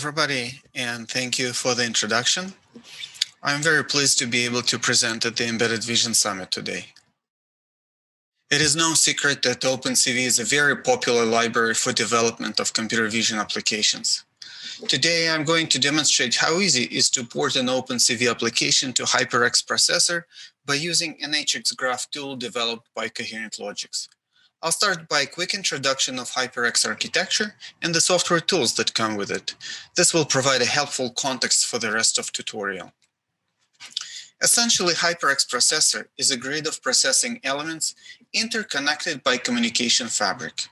everybody, and thank you for the introduction. I'm very pleased to be able to present at the Embedded Vision Summit today. It is no secret that OpenCV is a very popular library for development of computer vision applications. Today, I'm going to demonstrate how easy it is to port an OpenCV application to HyperX processor by using an hxGraph tool developed by Coherent Logix. I'll start by a quick introduction of HyperX architecture and the software tools that come with it. This will provide a helpful context for the rest of the tutorial. Essentially, HyperX processor is a grid of processing elements interconnected by communication fabric.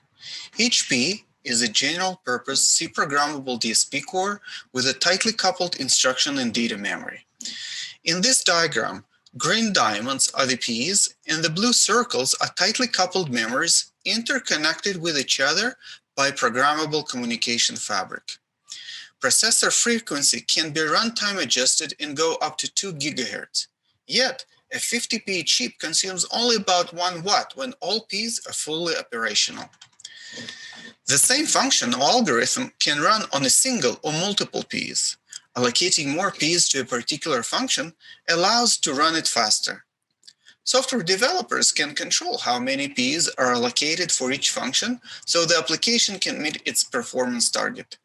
Each P is a general-purpose C-programmable DSP core with a tightly coupled instruction and data memory. In this diagram, green diamonds are the Ps, and the blue circles are tightly coupled memories interconnected with each other by programmable communication fabric. Processor frequency can be runtime adjusted and go up to 2 GHz. Yet, a 50P chip consumes only about 1 watt when all Ps are fully operational. The same function or algorithm can run on a single or multiple Ps. Allocating more Ps to a particular function allows to run it faster. Software developers can control how many Ps are allocated for each function so the application can meet its performance target.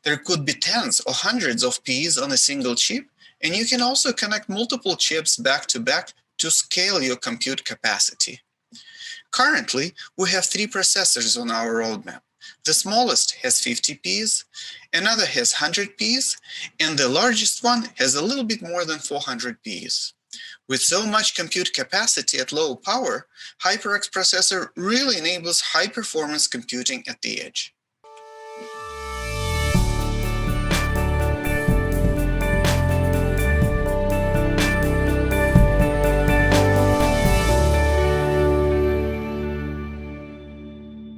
There could be tens or hundreds of Ps on a single chip, and you can also connect multiple chips back to back to scale your compute capacity. Currently, we have 3 processors on our roadmap. The smallest has 50 Ps, another has 100 Ps, and the largest one has a little bit more than 400 Ps. With so much compute capacity at low power, HyperX processor really enables high-performance computing at the edge.